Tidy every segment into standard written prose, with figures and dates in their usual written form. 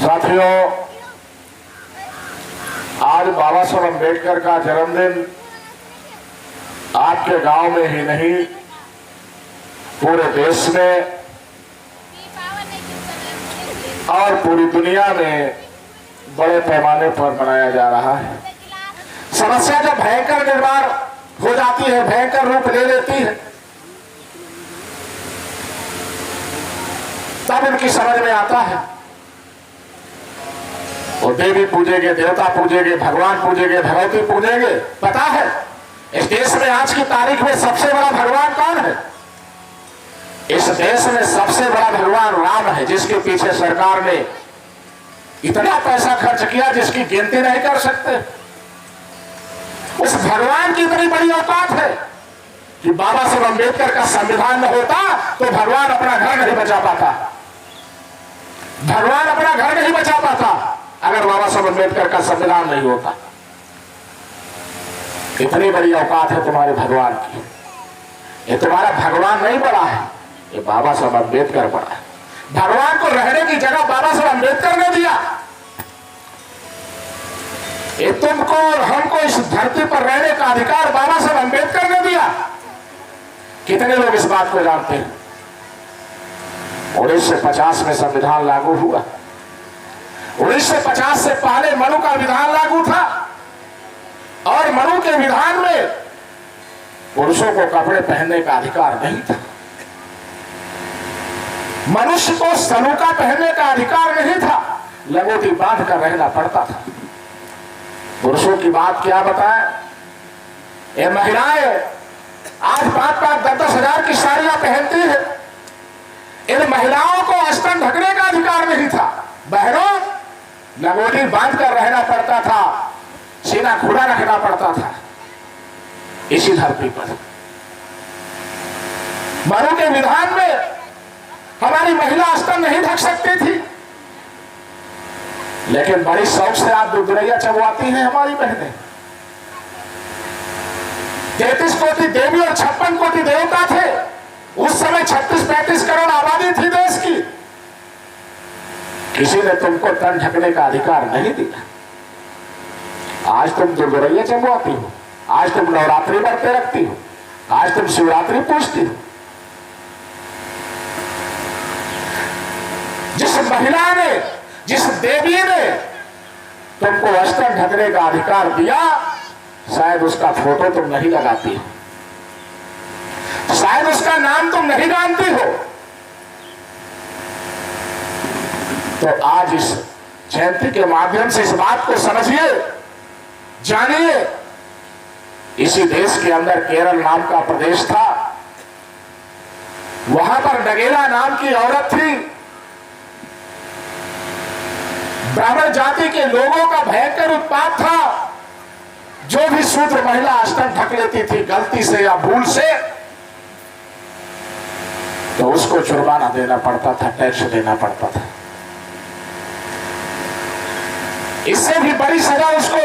साथियों, आज बाबा साहब अम्बेडकर का जन्मदिन आपके गांव में ही नहीं पूरे देश में और पूरी दुनिया में बड़े पैमाने पर मनाया जा रहा है। समस्या जब भयंकर निर्माण हो जाती है, भयंकर रूप ले लेती है, तब इनकी समझ में आता है। वो देवी पूजेंगे, देवता पूजेंगे, भगवान पूजेंगे, भगवती पूजेंगे। पता है इस देश में आज की तारीख में सबसे बड़ा भगवान कौन है? इस देश में सबसे बड़ा भगवान राम है, जिसके पीछे सरकार ने इतना पैसा खर्च किया जिसकी गिनती नहीं कर सकते। उस भगवान की इतनी बड़ी औकात है कि बाबा साहब अम्बेडकर का संविधान न होता तो भगवान अपना घर नहीं बचा पाता। भगवान अपना घर नहीं बचा पाता अगर बाबा साहब अम्बेडकर का संविधान नहीं होता। इतनी बड़ी औकात है तुम्हारे भगवान की। ये तुम्हारा भगवान नहीं बड़ा है, ये बाबा साहब अम्बेडकर बड़ा है। भगवान को रहने की जगह बाबा साहब अम्बेडकर ने दिया। ये तुमको और हमको इस धरती पर रहने का अधिकार बाबा साहब अम्बेडकर ने दिया। कितने लोग इस बात को जानते हैं? 1950 में संविधान लागू हुआ। 1950 से पहले मनु का विधान लागू था और मनु के विधान में पुरुषों को कपड़े पहनने का अधिकार नहीं था। मनुष्य को सलूका पहनने का अधिकार नहीं था, लंगोटी बांध कर रहना पड़ता था। पुरुषों की बात क्या बताएं? ये महिलाएं आज 5-5, 10-10 हजार की साड़ियां पहनती है। इन महिलाओं को स्तन ढकने का अधिकार नहीं था। बहनों, लंगोटी बांध कर रहना पड़ता था, सीना खुला रखना पड़ता था इसी धरती पर। मनु के विधान में हमारी महिला स्तन नहीं ढक सकती थी, लेकिन बड़ी शौक से आप दुधरैया चबवाती हैं हमारी बहनें। 33 कोटि देवी और 56 कोटि देवता थे। उस समय 36-35 करोड़ आबादी थी देश की। किसी ने तुमको तन ढकने का अधिकार नहीं दिया। आज तुम दुधरैया चबवाती हो, आज तुम नवरात्रि व्रत रखती हो, आज तुम शिवरात्रि पूजती हो। जिस महिला ने, जिस देवी ने तुमको स्तन ढकने का अधिकार दिया, शायद उसका फोटो तुम नहीं लगाती हो, शायद उसका नाम तुम नहीं जानती हो। तो आज इस जयंती के माध्यम से इस बात को समझिए, जानिए। इसी देश के अंदर केरल नाम का प्रदेश था, वहां पर नगेला नाम की औरत थी। ब्राह्मण जाति के लोगों का भयंकर उत्पात था। जो भी शूद्र महिला स्तन ढक लेती थी गलती से या भूल से, तो उसको जुर्माना देना पड़ता था, टैक्स देना पड़ता था। इससे भी बड़ी सजा उसको,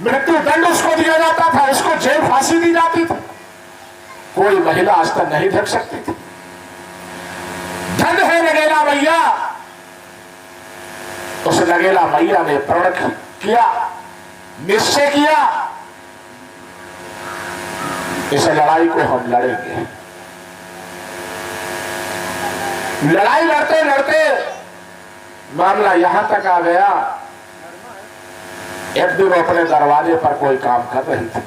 मृत्यु दंड उसको दिया जाता था, उसको जेल फांसी दी जाती थी। कोई महिला स्तन नहीं ढक सकती थी। धन है नगेला मैया। उस नगेला मैया ने प्रण किया, निश्चय किया, इस लड़ाई को हम लड़ेंगे। लड़ाई लड़ते लड़ते मामला यहां तक आ गया। एक दिन अपने दरवाजे पर कोई काम कर रही थी।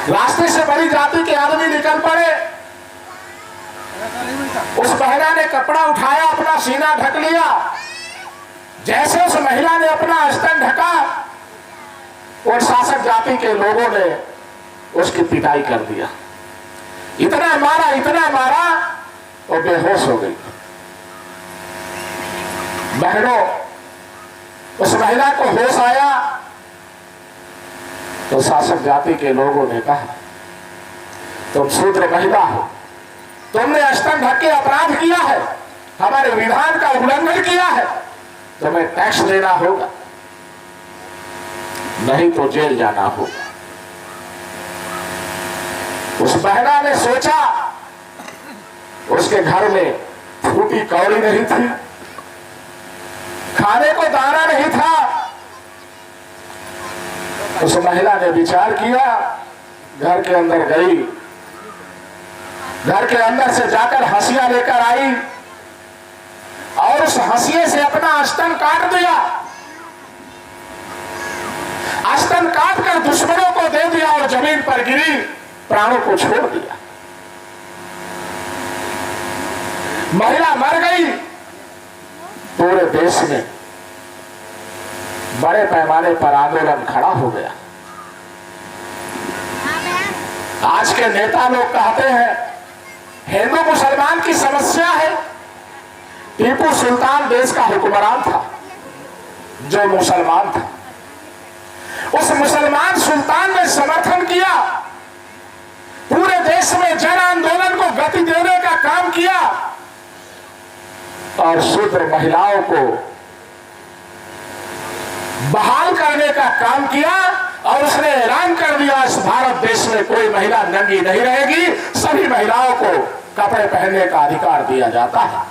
रास्ते से बड़ी जाति के आदमी निकल पड़े। उस महिला ने कपड़ा उठाया, अपना सीना ढक लिया। जैसे उस महिला ने अपना स्तन ढका, और शासक जाति के लोगों ने उसकी पिटाई कर दिया। इतना मारा और बेहोश हो गई। बहनों, उस महिला को होश आया तो शासक जाति के लोगों ने कहा, तुम शूद्र महिला हो, तुमने स्तन ढक के अपराध किया है, हमारे विधान का उल्लंघन किया है, तुम्हें टैक्स देना होगा, नहीं तो जेल जाना होगा। उस महिला ने सोचा, उसके घर में फूटी कौड़ी नहीं थी, खाने को दाना नहीं था। उस महिला ने विचार किया, घर के अंदर गई, घर के अंदर से जाकर हंसिया लेकर आई और उस हंसिए से अपना स्तन काट दिया। स्तन काट कर दुश्मनों को दे दिया और जमीन पर गिरी, प्राणों को छोड़ दिया। महिला मर गई। पूरे देश में बड़े पैमाने पर आंदोलन खड़ा हो गया। आज के नेता लोग कहते हैं हिंदू मुसलमान की समस्या है। टीपू सुल्तान देश का हुक्मरान था जो मुसलमान था। उस मुसलमान सुल्तान ने समर्थन किया, पूरे देश में जन आंदोलन को गति देने का काम किया और शूद्र महिलाओं को बहाल करने का काम किया। और उसने ऐलान कर दिया इस भारत देश में कोई महिला नंगी नहीं रहेगी, सभी महिलाओं को कपड़े पहनने का अधिकार दिया जाता है।